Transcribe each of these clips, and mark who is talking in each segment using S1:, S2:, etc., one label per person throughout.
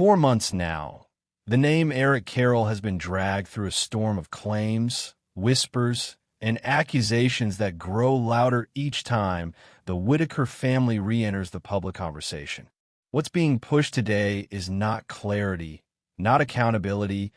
S1: 4 months now, the name Eric Carroll has been dragged through a storm of claims, whispers, and accusations that grow louder each time the Whittaker family re-enters the public conversation. What's being pushed today is not clarity, not accountability,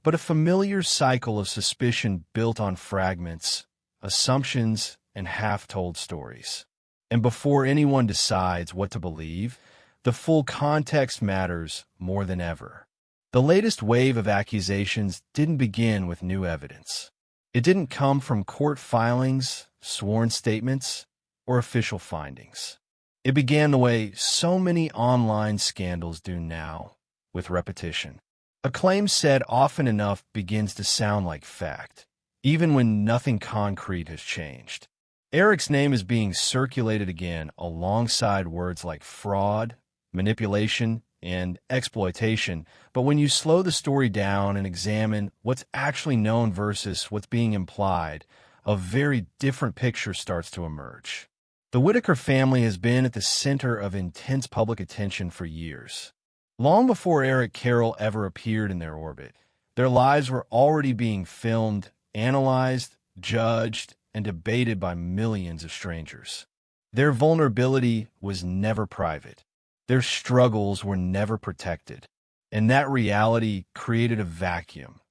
S1: but a familiar cycle of suspicion built on fragments, assumptions, and half-told stories. And before anyone decides what to believe, the full context matters more than ever. The latest wave of accusations didn't begin with new evidence. It didn't come from court filings, sworn statements, or official findings. It began the way so many online scandals do now, with repetition. A claim said often enough begins to sound like fact, even when nothing concrete has changed. Eric's name is being circulated again alongside words like fraud, manipulation, and exploitation, but when you slow the story down and examine what's actually known versus what's being implied, a very different picture starts to emerge. The Whittaker family has been at the center of intense public attention for years. Long before Eric Carroll ever appeared in their orbit, their lives were already being filmed, analyzed, judged, and debated by millions of strangers. Their vulnerability was never private. Their struggles were never protected. And that reality created a vacuum,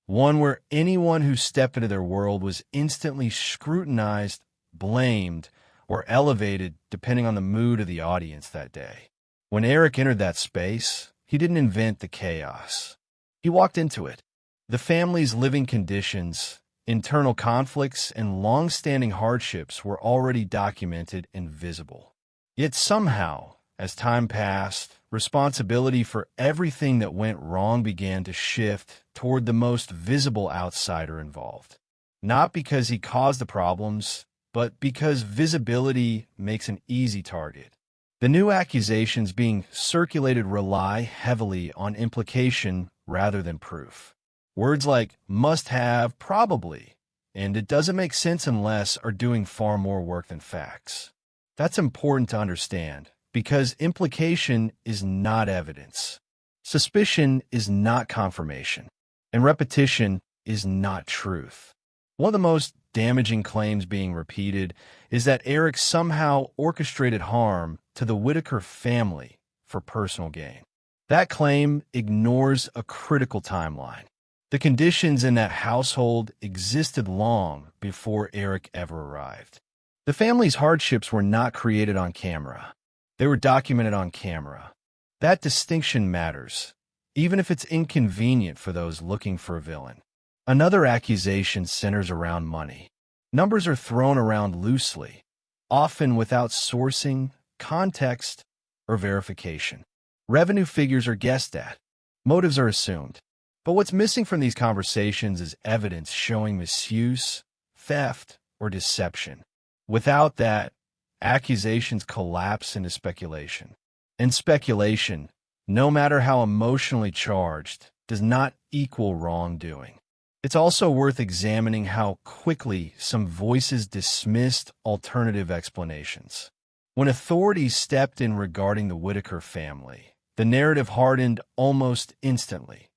S1: one where anyone who stepped into their world was instantly scrutinized, blamed, or elevated depending on the mood of the audience that day. When Eric entered that space, he didn't invent the chaos. He walked into it. The family's living conditions, internal conflicts, and long-standing hardships were already documented and visible. Yet somehow, as time passed, responsibility for everything that went wrong began to shift toward the most visible outsider involved. Not because he caused the problems, but because visibility makes an easy target. The new accusations being circulated rely heavily on implication rather than proof. Words like must have, probably, and it doesn't make sense unless are doing far more work than facts. That's important to understand, because implication is not evidence. Suspicion is not confirmation, and repetition is not truth. One of the most damaging claims being repeated is that Eric somehow orchestrated harm to the Whittaker family for personal gain. That claim ignores a critical timeline. The conditions in that household existed long before Eric ever arrived. The family's hardships were not created on camera. They were documented on camera. That distinction matters, even if it's inconvenient for those looking for a villain. Another accusation centers around money. Numbers are thrown around loosely, often without sourcing, context, or verification. Revenue figures are guessed at. Motives are assumed. But what's missing from these conversations is evidence showing misuse, theft, or deception. Without that, accusations collapse into speculation. And speculation, no matter how emotionally charged, does not equal wrongdoing. It's also worth examining how quickly some voices dismissed alternative explanations. When authorities stepped in regarding the Whittaker family, the narrative hardened almost instantly.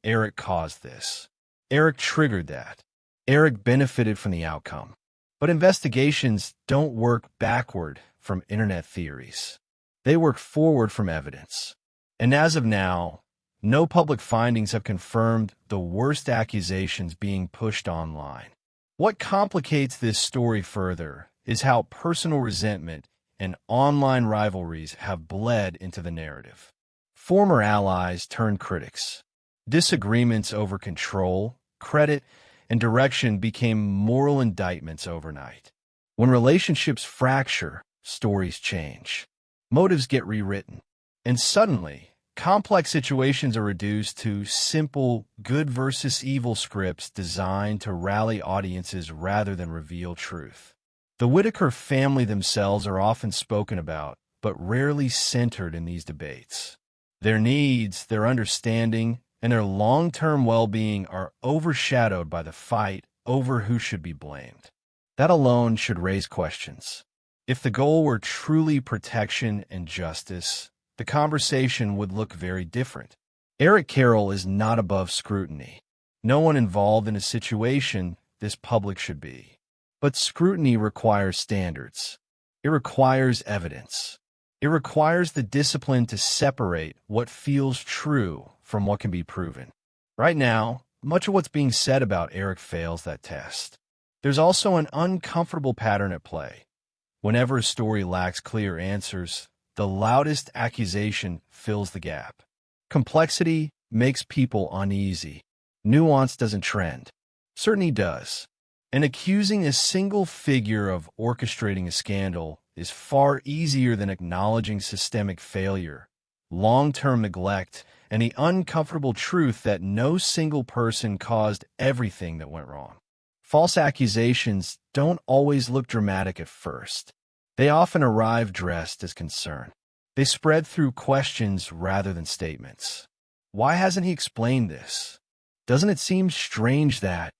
S1: Eric caused this. Eric triggered that. Eric benefited from the outcome. But investigations don't work backward from internet theories. They work forward from evidence. And as of now, no public findings have confirmed the worst accusations being pushed online. What complicates this story further is how personal resentment and online rivalries have bled into the narrative. Former allies turned critics. Disagreements over control, credit, and direction became moral indictments overnight. When relationships fracture, stories change. Motives get rewritten. And suddenly, complex situations are reduced to simple good versus evil scripts designed to rally audiences rather than reveal truth. The Whittaker family themselves are often spoken about, but rarely centered in these debates. Their needs, their understanding, and their long-term well-being are overshadowed by the fight over who should be blamed. That alone should raise questions. If the goal were truly protection and justice, the conversation would look very different. Eric Carroll is not above scrutiny. No one involved in a situation this public should be. But scrutiny requires standards. It requires evidence. It requires the discipline to separate what feels true from what can be proven. Right now, much of what's being said about Eric fails that test. There's also an uncomfortable pattern at play. Whenever a story lacks clear answers, the loudest accusation fills the gap. Complexity makes people uneasy. Nuance doesn't trend. Certainty does. And accusing a single figure of orchestrating a scandal is far easier than acknowledging systemic failure, long-term neglect, and the uncomfortable truth that no single person caused everything that went wrong. False accusations don't always look dramatic at first. They often arrive dressed as concern. They spread through questions rather than statements. Why hasn't he explained this? Doesn't it seem strange that?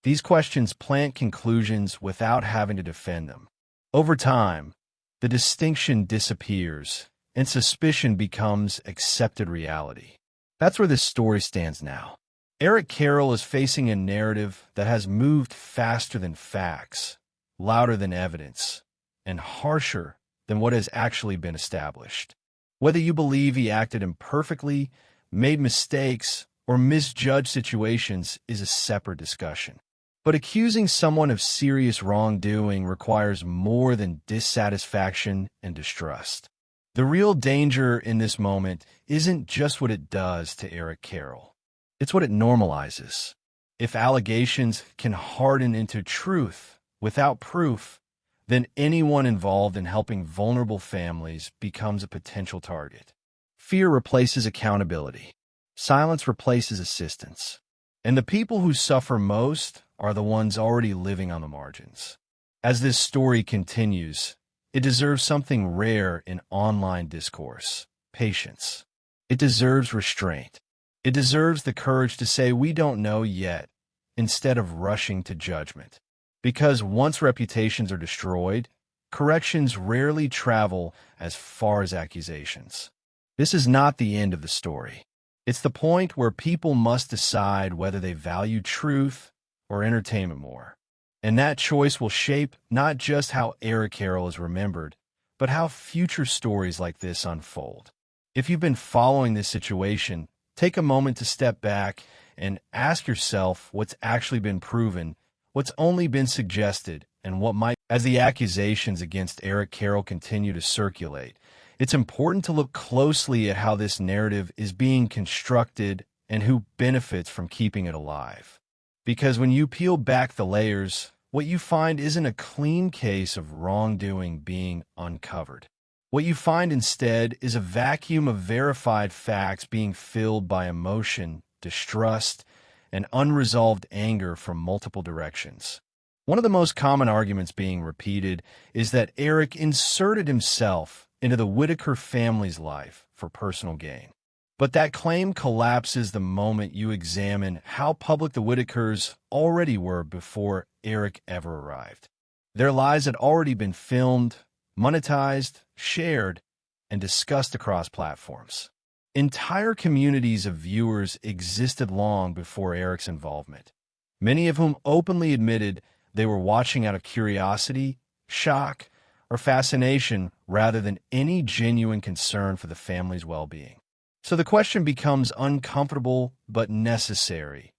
S1: These questions plant conclusions without having to defend them. Over time, the distinction disappears, and suspicion becomes accepted reality. That's where this story stands now. Eric Carroll is facing a narrative that has moved faster than facts, louder than evidence, and harsher than what has actually been established. Whether you believe he acted imperfectly, made mistakes, or misjudged situations is a separate discussion. But accusing someone of serious wrongdoing requires more than dissatisfaction and distrust. The real danger in this moment isn't just what it does to Eric Carroll. It's what it normalizes. If allegations can harden into truth without proof, then anyone involved in helping vulnerable families becomes a potential target. Fear replaces accountability. Silence replaces assistance. And the people who suffer most are the ones already living on the margins. As this story continues, it deserves something rare in online discourse: patience. It deserves restraint. It deserves the courage to say we don't know yet, instead of rushing to judgment. Because once reputations are destroyed, corrections rarely travel as far as accusations. This is not the end of the story. It's the point where people must decide whether they value truth or entertainment more. And that choice will shape not just how Eric Carroll is remembered, but how future stories like this unfold. If you've been following this situation, take a moment to step back and ask yourself what's actually been proven, what's only been suggested, and what might. As the accusations against Eric Carroll continue to circulate, it's important to look closely at how this narrative is being constructed and who benefits from keeping it alive. Because when you peel back the layers, what you find isn't a clean case of wrongdoing being uncovered. What you find instead is a vacuum of verified facts being filled by emotion, distrust, and unresolved anger from multiple directions. One of the most common arguments being repeated is that Eric inserted himself into the Whittaker family's life for personal gain. But that claim collapses the moment you examine how public the Whittakers already were before Eric ever arrived. Their lives had already been filmed, monetized, shared, and discussed across platforms. Entire communities of viewers existed long before Eric's involvement, many of whom openly admitted they were watching out of curiosity, shock, or fascination rather than any genuine concern for the family's well-being. So the question becomes uncomfortable but necessary.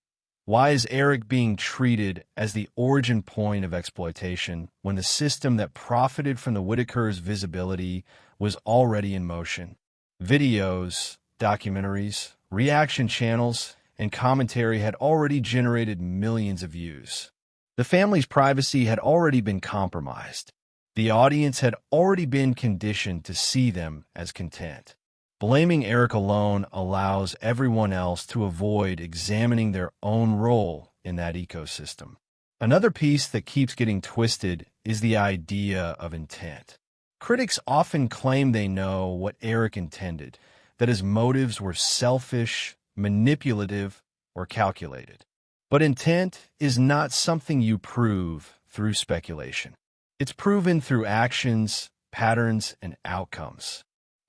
S1: Why is Eric being treated as the origin point of exploitation when the system that profited from the Whittakers' visibility was already in motion? Videos, documentaries, reaction channels, and commentary had already generated millions of views. The family's privacy had already been compromised. The audience had already been conditioned to see them as content. Blaming Eric alone allows everyone else to avoid examining their own role in that ecosystem. Another piece that keeps getting twisted is the idea of intent. Critics often claim they know what Eric intended, that his motives were selfish, manipulative, or calculated. But intent is not something you prove through speculation. It's proven through actions, patterns, and outcomes.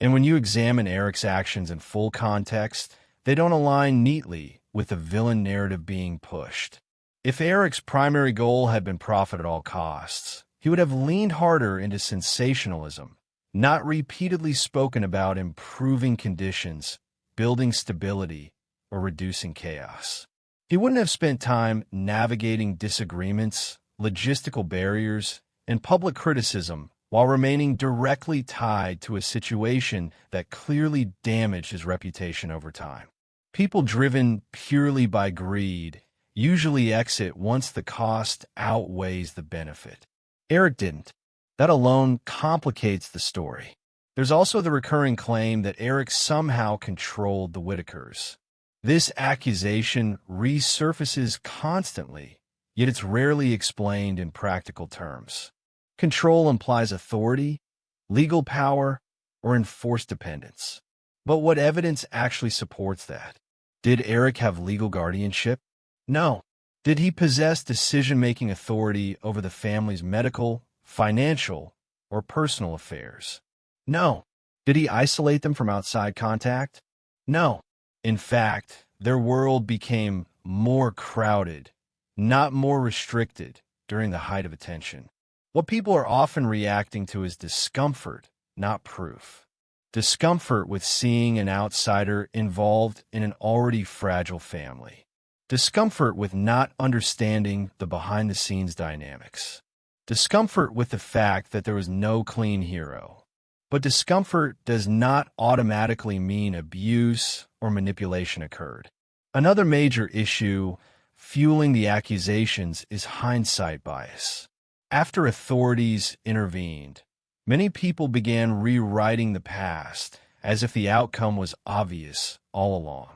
S1: And when you examine Eric's actions in full context, they don't align neatly with the villain narrative being pushed. If Eric's primary goal had been profit at all costs, he would have leaned harder into sensationalism, not repeatedly spoken about improving conditions, building stability, or reducing chaos. He wouldn't have spent time navigating disagreements, logistical barriers, and public criticism while remaining directly tied to a situation that clearly damaged his reputation over time. People driven purely by greed usually exit once the cost outweighs the benefit. Eric didn't. That alone complicates the story. There's also the recurring claim that Eric somehow controlled the Whittakers. This accusation resurfaces constantly, yet it's rarely explained in practical terms. Control implies authority, legal power, or enforced dependence. But what evidence actually supports that? Did Eric have legal guardianship? No. Did he possess decision-making authority over the family's medical, financial, or personal affairs? No. Did he isolate them from outside contact? No. In fact, their world became more crowded, not more restricted, during the height of attention. What people are often reacting to is discomfort, not proof. Discomfort with seeing an outsider involved in an already fragile family. Discomfort with not understanding the behind-the-scenes dynamics. Discomfort with the fact that there was no clean hero. But discomfort does not automatically mean abuse or manipulation occurred. Another major issue fueling the accusations is hindsight bias. After authorities intervened, many people began rewriting the past as if the outcome was obvious all along.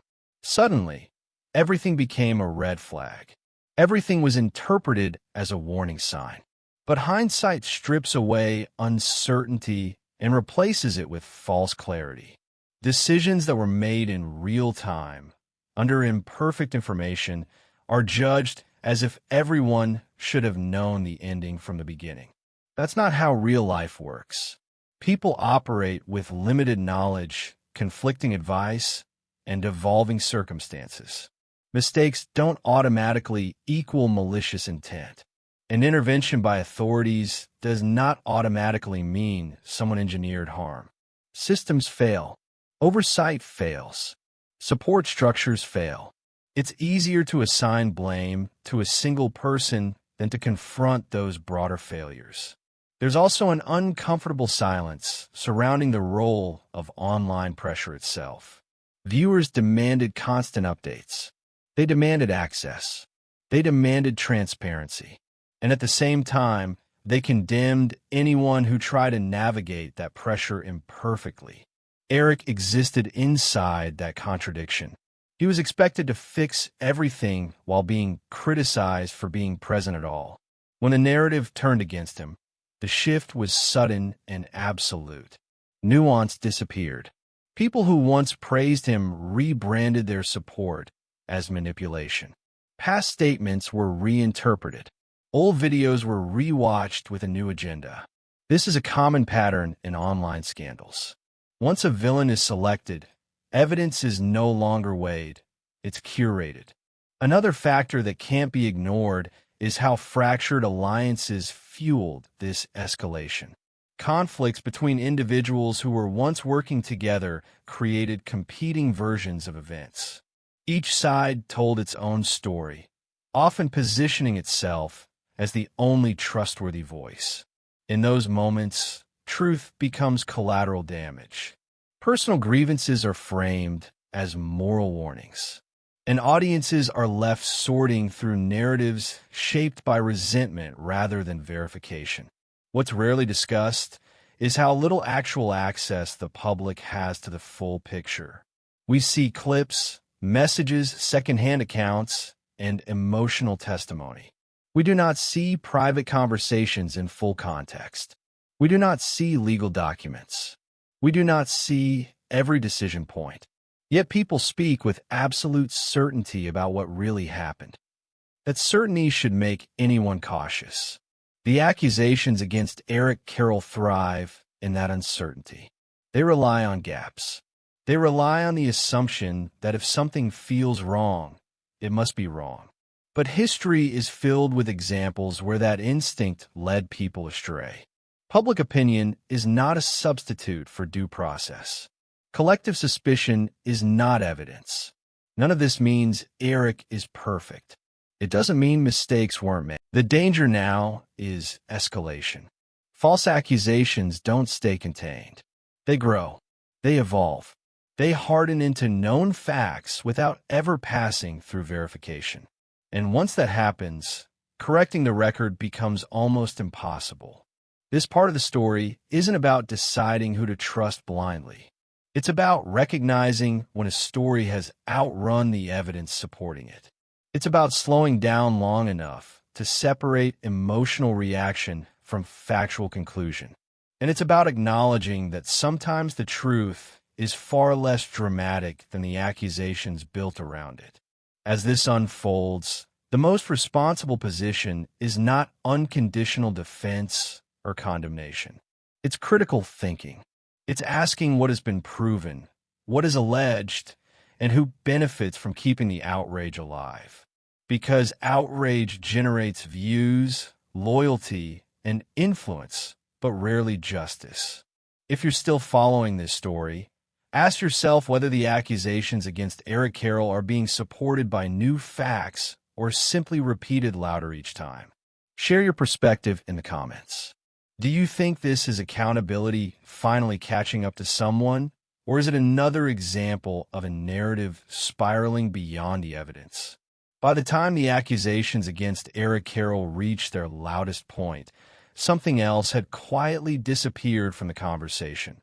S1: Suddenly, everything became a red flag. Everything was interpreted as a warning sign. But hindsight strips away uncertainty and replaces it with false clarity. Decisions that were made in real time, under imperfect information, are judged as if everyone should have known the ending from the beginning. That's not how real life works. People operate with limited knowledge, conflicting advice, and evolving circumstances. Mistakes don't automatically equal malicious intent. An intervention by authorities does not automatically mean someone engineered harm. Systems fail. Oversight fails. Support structures fail. It's easier to assign blame to a single person than to confront those broader failures. There's also an uncomfortable silence surrounding the role of online pressure itself. Viewers demanded constant updates. They demanded access. They demanded transparency. And at the same time, they condemned anyone who tried to navigate that pressure imperfectly. Eric existed inside that contradiction. He was expected to fix everything while being criticized for being present at all. When the narrative turned against him, the shift was sudden and absolute. Nuance disappeared. People who once praised him rebranded their support as manipulation. Past statements were reinterpreted. Old videos were rewatched with a new agenda. This is a common pattern in online scandals. Once a villain is selected, evidence is no longer weighed, it's curated. Another factor that can't be ignored is how fractured alliances fueled this escalation. Conflicts between individuals who were once working together created competing versions of events. Each side told its own story, often positioning itself as the only trustworthy voice. In those moments, truth becomes collateral damage. Personal grievances are framed as moral warnings, and audiences are left sorting through narratives shaped by resentment rather than verification. What's rarely discussed is how little actual access the public has to the full picture. We see clips, messages, secondhand accounts, and emotional testimony. We do not see private conversations in full context. We do not see legal documents. We do not see every decision point. Yet people speak with absolute certainty about what really happened. That certainty should make anyone cautious. The accusations against Eric Carroll thrive in that uncertainty. They rely on gaps. They rely on the assumption that if something feels wrong, it must be wrong. But history is filled with examples where that instinct led people astray. Public opinion is not a substitute for due process. Collective suspicion is not evidence. None of this means Eric is perfect. It doesn't mean mistakes weren't made. The danger now is escalation. False accusations don't stay contained. They grow. They evolve. They harden into known facts without ever passing through verification. And once that happens, correcting the record becomes almost impossible. This part of the story isn't about deciding who to trust blindly. It's about recognizing when a story has outrun the evidence supporting it. It's about slowing down long enough to separate emotional reaction from factual conclusion. And it's about acknowledging that sometimes the truth is far less dramatic than the accusations built around it. As this unfolds, the most responsible position is not unconditional defense or condemnation. It's critical thinking. It's asking what has been proven, what is alleged, and who benefits from keeping the outrage alive. Because outrage generates views, loyalty, and influence, but rarely justice. If you're still following this story, ask yourself whether the accusations against Eric Carroll are being supported by new facts or simply repeated louder each time. Share your perspective in the comments. Do you think this is accountability finally catching up to someone, or is it another example of a narrative spiraling beyond the evidence? By the time the accusations against Eric Carroll reached their loudest point, something else had quietly disappeared from the conversation: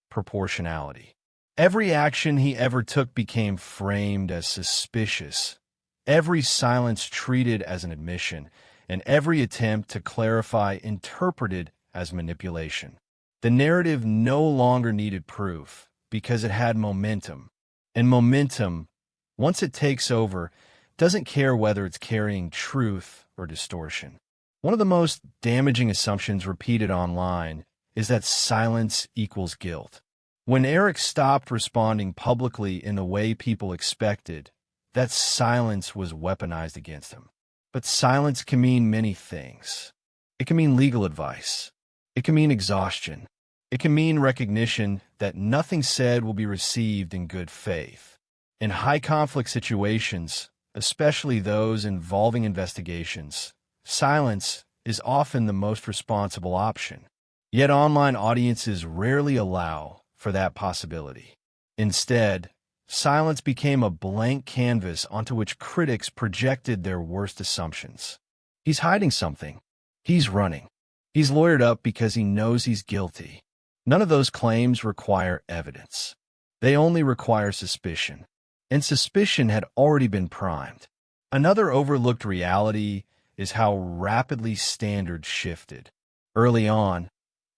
S1: proportionality. Every action he ever took became framed as suspicious, every silence treated as an admission, and every attempt to clarify interpreted as manipulation. The narrative no longer needed proof because it had momentum. And momentum, once it takes over, doesn't care whether it's carrying truth or distortion. One of the most damaging assumptions repeated online is that silence equals guilt. When Eric stopped responding publicly in the way people expected, that silence was weaponized against him. But silence can mean many things. It can mean legal advice. It can mean exhaustion. It can mean recognition that nothing said will be received in good faith. In high-conflict situations, especially those involving investigations, silence is often the most responsible option. Yet online audiences rarely allow for that possibility. Instead, silence became a blank canvas onto which critics projected their worst assumptions. He's hiding something. He's running. He's lawyered up because he knows he's guilty. None of those claims require evidence. They only require suspicion. And suspicion had already been primed. Another overlooked reality is how rapidly standards shifted. Early on,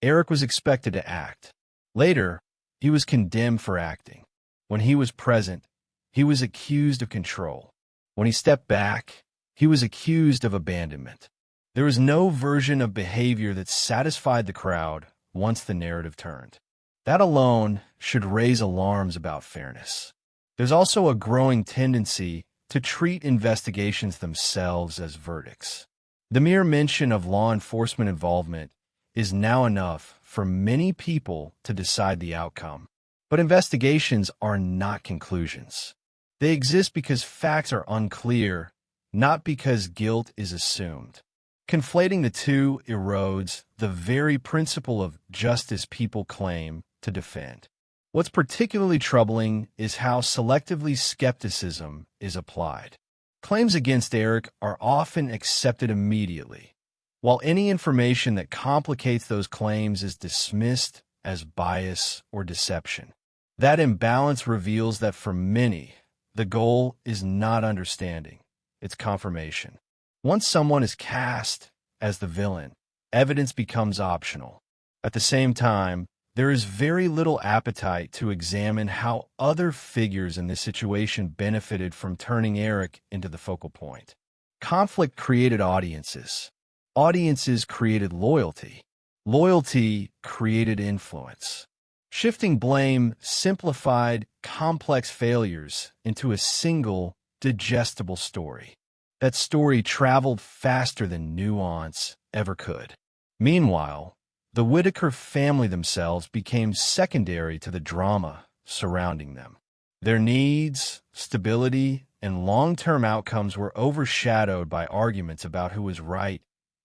S1: Eric was expected to act. Later, he was condemned for acting. When he was present, he was accused of control. When he stepped back, he was accused of abandonment. There was no version of behavior that satisfied the crowd once the narrative turned. That alone should raise alarms about fairness. There's also a growing tendency to treat investigations themselves as verdicts. The mere mention of law enforcement involvement is now enough for many people to decide the outcome. But investigations are not conclusions. They exist because facts are unclear, not because guilt is assumed. Conflating the two erodes the very principle of justice people claim to defend. What's particularly troubling is how selectively skepticism is applied. Claims against Eric are often accepted immediately, while any information that complicates those claims is dismissed as bias or deception. That imbalance reveals that for many, the goal is not understanding, it's confirmation. Once someone is cast as the villain, evidence becomes optional. At the same time, there is very little appetite to examine how other figures in this situation benefited from turning Eric into the focal point. Conflict created audiences. Audiences created loyalty. Loyalty created influence. Shifting blame simplified complex failures into a single, digestible story. That story traveled faster than nuance ever could. Meanwhile, the Whittaker family themselves became secondary to the drama surrounding them. Their needs, stability, and long-term outcomes were overshadowed by arguments about who was right,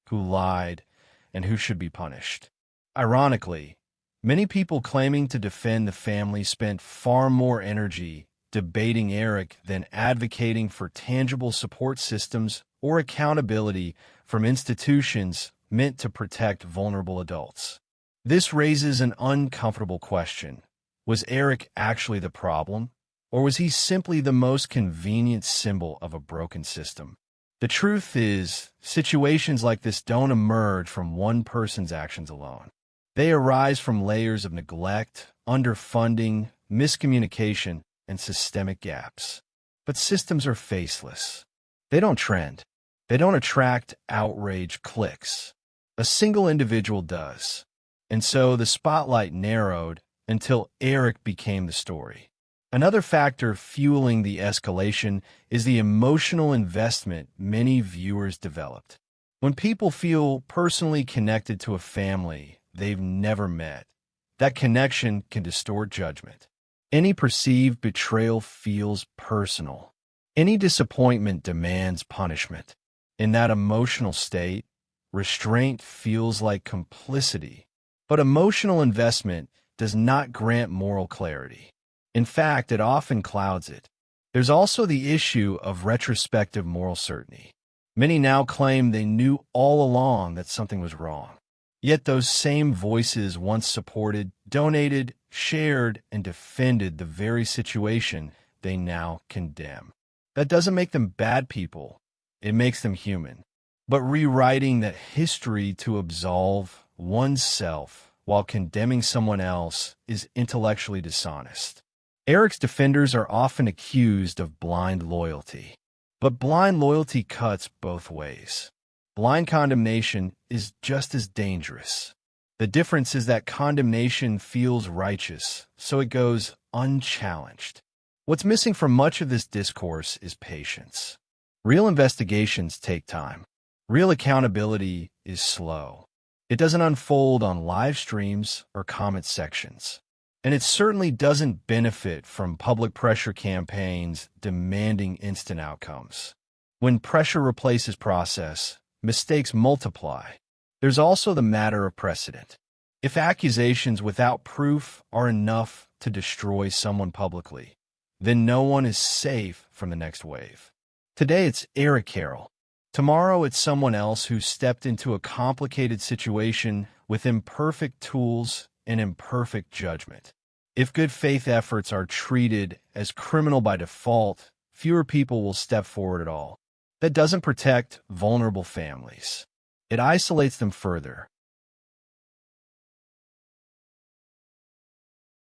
S1: who lied, and who should be punished. Ironically, many people claiming to defend the family spent far more energy debating Eric than advocating for tangible support systems or accountability from institutions meant to protect vulnerable adults. This raises an uncomfortable question. Was Eric actually the problem, or was he simply the most convenient symbol of a broken system? The truth is, situations like this don't emerge from one person's actions alone. They arise from layers of neglect, underfunding, miscommunication, and systemic gaps. But systems are faceless. They don't trend. They don't attract outrage clicks. A single individual does. And so the spotlight narrowed until Eric became the story. Another factor fueling the escalation is the emotional investment many viewers developed. When people feel personally connected to a family they've never met, that connection can distort judgment. Any perceived betrayal feels personal. Any disappointment demands punishment. In that emotional state, restraint feels like complicity. But emotional investment does not grant moral clarity. In fact, it often clouds it. There's also the issue of retrospective moral certainty. Many now claim they knew all along that something was wrong. Yet those same voices once supported, donated, shared, and defended the very situation they now condemn. That doesn't make them bad people. It makes them human. But rewriting that history to absolve oneself while condemning someone else is intellectually dishonest. Eric's defenders are often accused of blind loyalty. But blind loyalty cuts both ways. Blind condemnation is just as dangerous. The difference is that condemnation feels righteous, so it goes unchallenged. What's missing from much of this discourse is patience. Real investigations take time. Real accountability is slow. It doesn't unfold on live streams or comment sections. And it certainly doesn't benefit from public pressure campaigns demanding instant outcomes. When pressure replaces process, mistakes multiply. There's also the matter of precedent. If accusations without proof are enough to destroy someone publicly, then no one is safe from the next wave. Today it's Eric Carroll. Tomorrow it's someone else who stepped into a complicated situation with imperfect tools and imperfect judgment. If good faith efforts are treated as criminal by default, fewer people will step forward at all. That doesn't protect vulnerable families. It isolates them further.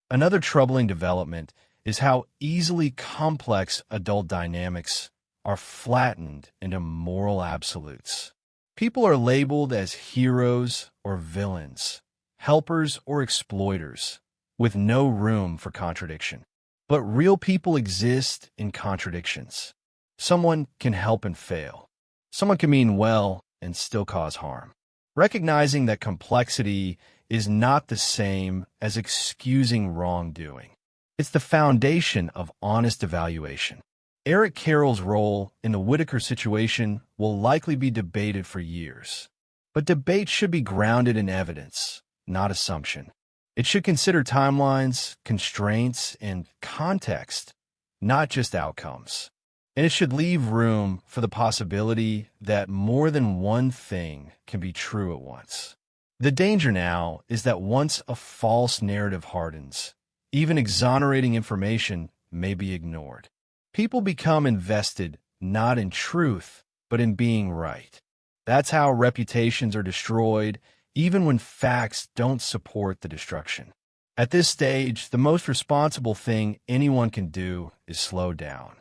S1: Another troubling development is how easily complex adult dynamics are flattened into moral absolutes. People are labeled as heroes or villains, helpers or exploiters, with no room for contradiction. But real people exist in contradictions. Someone can help and fail. Someone can mean well and still cause harm. Recognizing that complexity is not the same as excusing wrongdoing. It's the foundation of honest evaluation. Eric Carroll's role in the Whittaker situation will likely be debated for years. But debate should be grounded in evidence, not assumption. It should consider timelines, constraints, and context, not just outcomes. And it should leave room for the possibility that more than one thing can be true at once. The danger now is that once a false narrative hardens, even exonerating information may be ignored. People become invested not in truth, but in being right. That's how reputations are destroyed, even when facts don't support the destruction. At this stage, the most responsible thing anyone can do is slow down.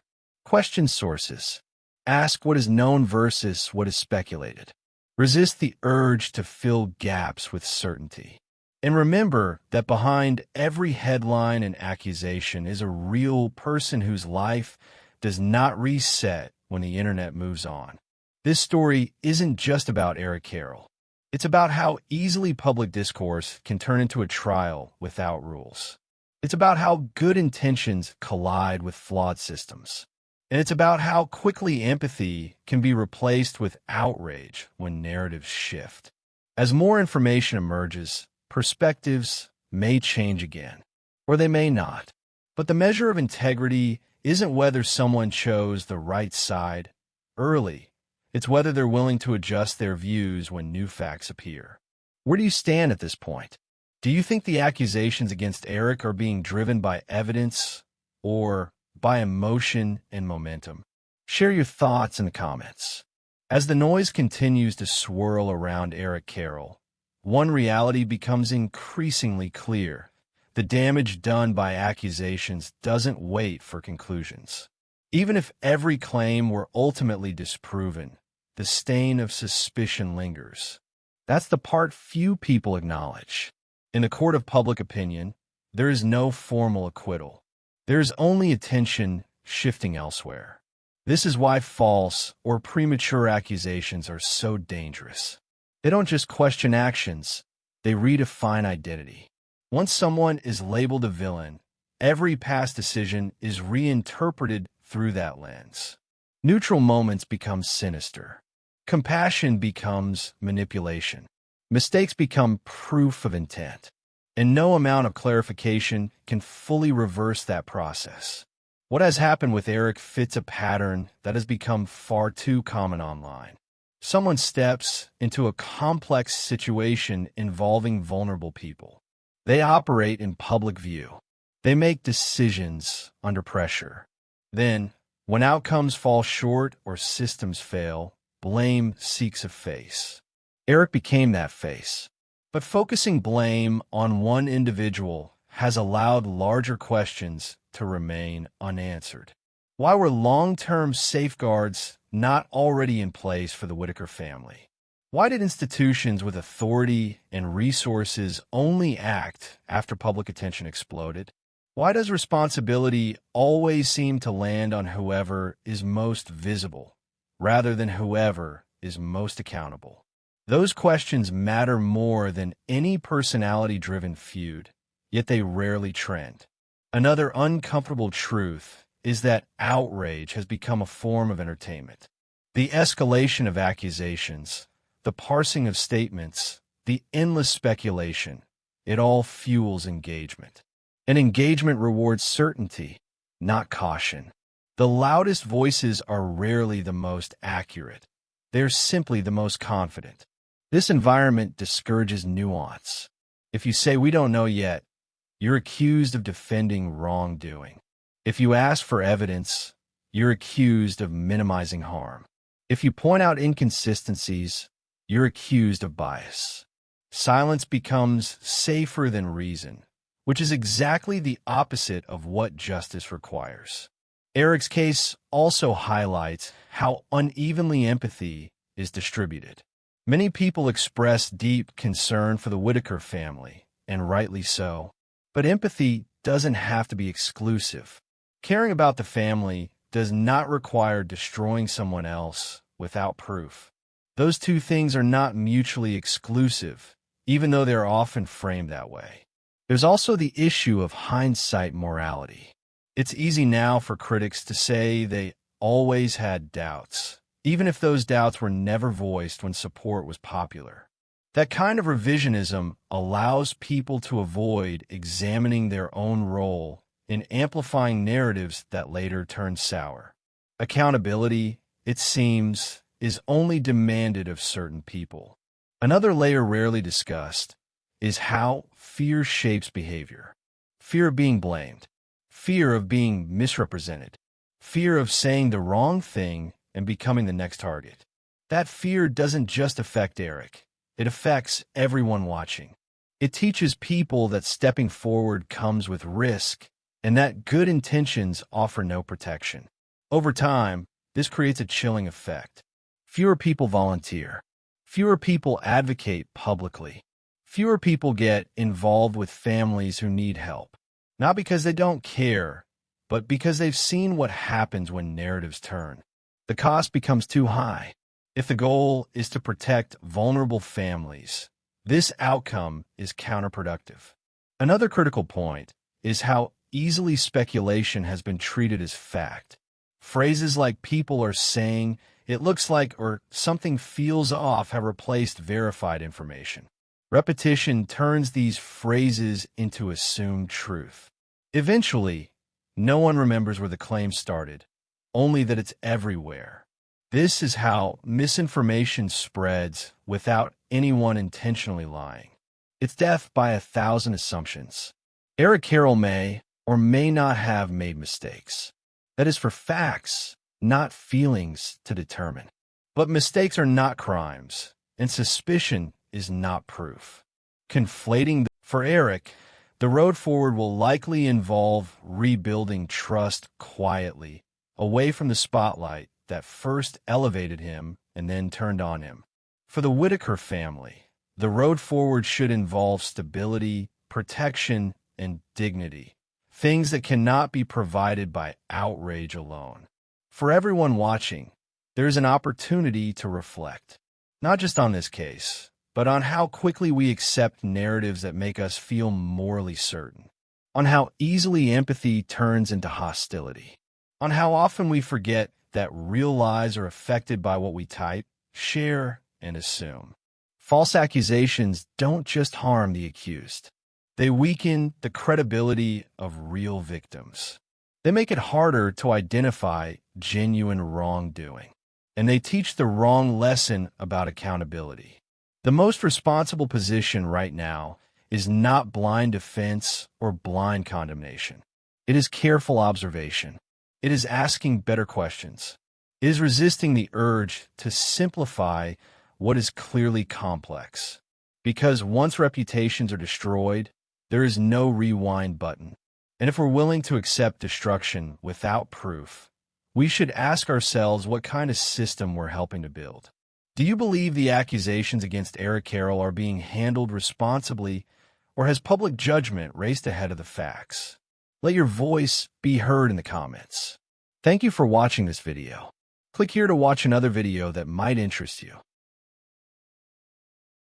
S1: Question sources. Ask what is known versus what is speculated. Resist the urge to fill gaps with certainty. And remember that behind every headline and accusation is a real person whose life does not reset when the internet moves on. This story isn't just about Eric Carroll. It's about how easily public discourse can turn into a trial without rules. It's about how good intentions collide with flawed systems. And it's about how quickly empathy can be replaced with outrage when narratives shift. As more information emerges, perspectives may change again, or they may not. But the measure of integrity isn't whether someone chose the right side early. It's whether they're willing to adjust their views when new facts appear. Where do you stand at this point? Do you think the accusations against Eric are being driven by evidence or by emotion and momentum? Share your thoughts in the comments. As the noise continues to swirl around Eric Carroll, one reality becomes increasingly clear. The damage done by accusations doesn't wait for conclusions. Even if every claim were ultimately disproven, the stain of suspicion lingers. That's the part few people acknowledge. In the court of public opinion, there is no formal acquittal. There is only attention shifting elsewhere. This is why false or premature accusations are so dangerous. They don't just question actions, they redefine identity. Once someone is labeled a villain, every past decision is reinterpreted through that lens. Neutral moments become sinister. Compassion becomes manipulation. Mistakes become proof of intent. And no amount of clarification can fully reverse that process. What has happened with Eric fits a pattern that has become far too common online. Someone steps into a complex situation involving vulnerable people. They operate in public view. They make decisions under pressure. Then, when outcomes fall short or systems fail, blame seeks a face. Eric became that face. But focusing blame on one individual has allowed larger questions to remain unanswered. Why were long-term safeguards not already in place for the Whittaker family? Why did institutions with authority and resources only act after public attention exploded? Why does responsibility always seem to land on whoever is most visible, rather than whoever is most accountable? Those questions matter more than any personality-driven feud, yet they rarely trend. Another uncomfortable truth is that outrage has become a form of entertainment. The escalation of accusations, the parsing of statements, the endless speculation, it all fuels engagement. And engagement rewards certainty, not caution. The loudest voices are rarely the most accurate. They're simply the most confident. This environment discourages nuance. If you say, "We don't know yet," you're accused of defending wrongdoing. If you ask for evidence, you're accused of minimizing harm. If you point out inconsistencies, you're accused of bias. Silence becomes safer than reason, which is exactly the opposite of what justice requires. Eric's case also highlights how unevenly empathy is distributed. Many people express deep concern for the Whittaker family, and rightly so. But empathy doesn't have to be exclusive. Caring about the family does not require destroying someone else without proof. Those two things are not mutually exclusive, even though they're often framed that way. There's also the issue of hindsight morality. It's easy now for critics to say they always had doubts, even if those doubts were never voiced when support was popular. That kind of revisionism allows people to avoid examining their own role in amplifying narratives that later turn sour. Accountability, it seems, is only demanded of certain people. Another layer rarely discussed is how fear shapes behavior. Fear of being blamed, fear of being misrepresented, fear of saying the wrong thing and becoming the next target. That fear doesn't just affect Eric. It affects everyone watching. It teaches people that stepping forward comes with risk and that good intentions offer no protection. Over time, this creates a chilling effect. Fewer people volunteer. Fewer people advocate publicly. Fewer people get involved with families who need help, not because they don't care, but because they've seen what happens when narratives turn. The cost becomes too high. If the goal is to protect vulnerable families, this outcome is counterproductive. Another critical point is how easily speculation has been treated as fact. Phrases like "people are saying," "it looks like," or "something feels off" have replaced verified information. Repetition turns these phrases into assumed truth. Eventually, no one remembers where the claim started, only that it's everywhere. This is how misinformation spreads without anyone intentionally lying. It's death by 1,000 assumptions. Eric Carroll may or may not have made mistakes. That is for facts, not feelings, to determine. But mistakes are not crimes, and suspicion is not proof. For Eric, the road forward will likely involve rebuilding trust quietly, away from the spotlight that first elevated him and then turned on him. For the Whittaker family, the road forward should involve stability, protection, and dignity, things that cannot be provided by outrage alone. For everyone watching, there is an opportunity to reflect, not just on this case, but on how quickly we accept narratives that make us feel morally certain, on how easily empathy turns into hostility, on how often we forget that real lives are affected by what we type, share, and assume. False accusations don't just harm the accused. They weaken the credibility of real victims. They make it harder to identify genuine wrongdoing, and they teach the wrong lesson about accountability. The most responsible position right now is not blind defense or blind condemnation. It is careful observation. It is asking better questions. It is resisting the urge to simplify what is clearly complex. Because once reputations are destroyed, there is no rewind button. And if we're willing to accept destruction without proof, we should ask ourselves what kind of system we're helping to build. Do you believe the accusations against Eric Carroll are being handled responsibly, or has public judgment raced ahead of the facts? Let your voice be heard in the comments. Thank you for watching this video. Click here to watch another video that might interest you.